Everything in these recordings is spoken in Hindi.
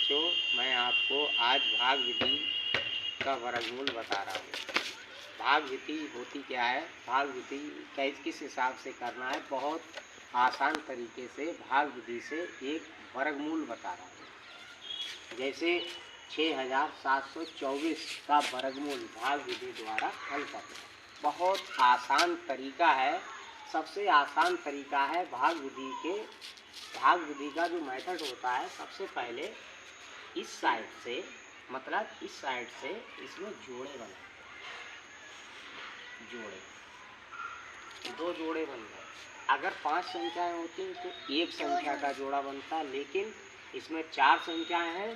बच्चों, मैं आपको आज भाग विधि का वर्गमूल बता रहा हूँ। भाग विधि होती क्या है, भाग विधि किस हिसाब से करना है, बहुत आसान तरीके से भाग विधि से एक वर्गमूल बता रहा हूँ। जैसे 6724 का वर्गमूल भाग विधि द्वारा हल करना, बहुत आसान तरीका है। सबसे आसान तरीका है भाग विधि का जो मेथड होता है, सबसे पहले इस साइड से, मतलब इस साइड से इसमें जोड़े बनाए, दो जोड़े बन गए। अगर 5 संख्याएं होती तो एक संख्या का जोड़ा बनता, लेकिन इसमें 4 संख्याएं हैं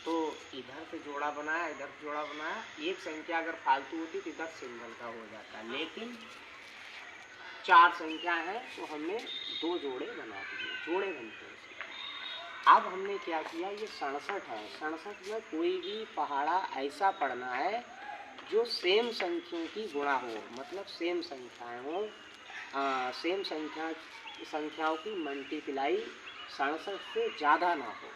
तो इधर से जोड़ा बनाया, इधर से जोड़ा बनाया। एक संख्या अगर फालतू होती तो इधर सिंबल का हो जाता, लेकिन 4 संख्या है तो हमने 2 जोड़े बना दिए, जोड़े बनते हैं। अब हमने क्या किया, ये 67 है। 67 में कोई भी पहाड़ा ऐसा पढ़ना है जो सेम संख्याओं की गुणा हो, मतलब सेम संख्याएं हो, सेम संख्याओं की मल्टीप्लाई 67 से ज़्यादा ना हो।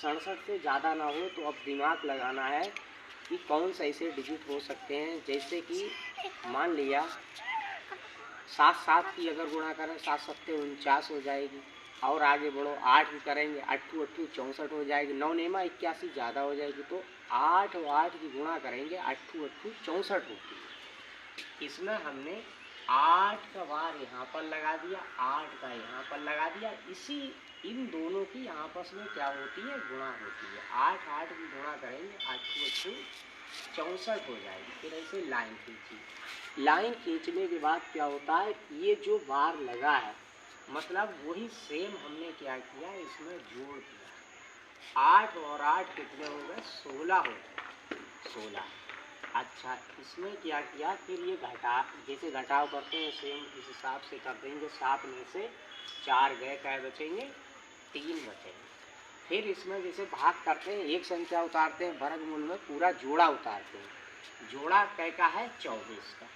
67 से ज़्यादा ना हो तो अब दिमाग लगाना है कि कौन से ऐसे डिजिट हो सकते हैं। जैसे कि मान लिया 7 की अगर गुणा करें 7 सत्ते 49 हो जाएगी, और आगे बढ़ो 8 की करेंगे 8 8 64 हो जाएगी, 9 नेमा 81 ज़्यादा हो जाएगी, तो 8 और 8 की गुणा करेंगे 8 8 64 होती है। इसमें हमने 8 का बार यहाँ पर लगा दिया, 8 का यहाँ पर लगा दिया। इन दोनों की आपस में क्या होती है, गुणा होती है। 8 8 की गुणा करेंगे 8 8 64 हो जाएगी। फिर ऐसे लाइन खींची, लाइन खींचने के बाद क्या होता है, ये जो बार लगा है मतलब वही सेम हमने क्या किया, इसमें जोड़ दिया। 8 और 8 कितने हो गए, 16 हो गए, 16। अच्छा, इसमें क्या किया, फिर ये जैसे घटाव करते हैं सेम इस हिसाब से कर देंगे। 7 में से 4 गए, क्या बचेंगे, 3 बचेंगे। फिर इसमें जैसे भाग करते हैं, एक संख्या उतारते हैं, वर्गमूल में पूरा जोड़ा उतारते हैं। जोड़ा का है 24 का।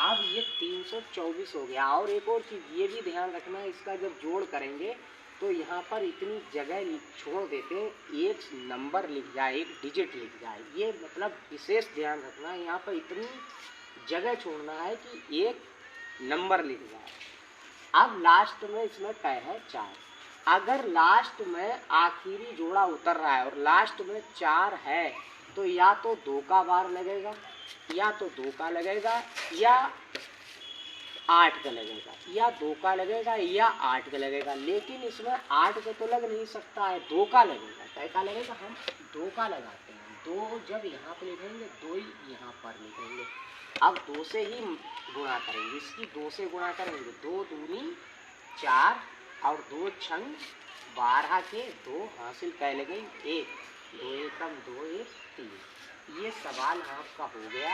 अब ये 324 हो गया। और एक और चीज़ ये भी ध्यान रखना है, इसका जब जोड़ करेंगे तो यहाँ पर इतनी जगह छोड़ देते हैं, एक नंबर लिख जाए, एक डिजिट लिख जाए। ये मतलब विशेष ध्यान रखना है, यहाँ पर इतनी जगह छोड़ना है कि एक नंबर लिख जाए। अब लास्ट में इसमें तय है 4। अगर लास्ट में आखिरी जोड़ा उतर रहा है और लास्ट में 4 है तो या तो 2 का बार लगेगा, या तो 2 का लगेगा, या 8 का लगेगा, या 2 का लगेगा, या 8 का लगेगा। लेकिन इसमें 8 का तो लग नहीं सकता है, 2 का लगेगा। क्या का लगेगा, हम 2 का लगाते हैं। 2 जब यहाँ पर लिखेंगे, 2 ही यहाँ पर लिखेंगे। अब 2 से ही गुणा करेंगे, इसकी 2 से गुणा करेंगे। 2 दूनी 4 और 2 छंग 12 के 2 हासिल कर लगे 1, 2 एकम 2 1 3। ये सवाल आपका हो गया।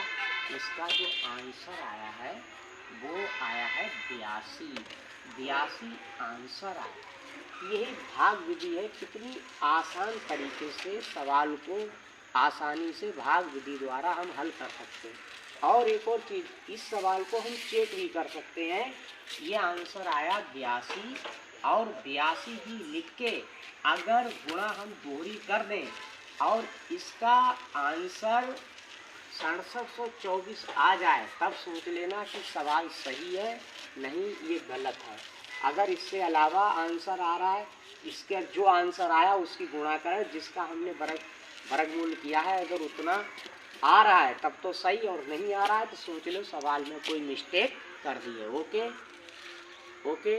इसका जो आंसर आया है वो आया है 82 आंसर आया। यही भाग विधि है। कितनी आसान तरीके से सवाल को आसानी से भाग विधि द्वारा हम हल कर सकते हैं। और एक और चीज़, इस सवाल को हम चेक भी कर सकते हैं। ये आंसर आया 82, और 82 ही लिख के अगर गुणा हम दोहरी कर दें और इसका आंसर 6724 आ जाए, तब सोच लेना कि सवाल सही है, नहीं ये गलत है। अगर इससे अलावा आंसर आ रहा है, इसके जो आंसर आया उसकी गुणा करें, जिसका हमने वर्गमूल किया है। अगर उतना आ रहा है तब तो सही, और नहीं आ रहा है तो सोच लो सवाल में कोई मिस्टेक कर दी है। ओके।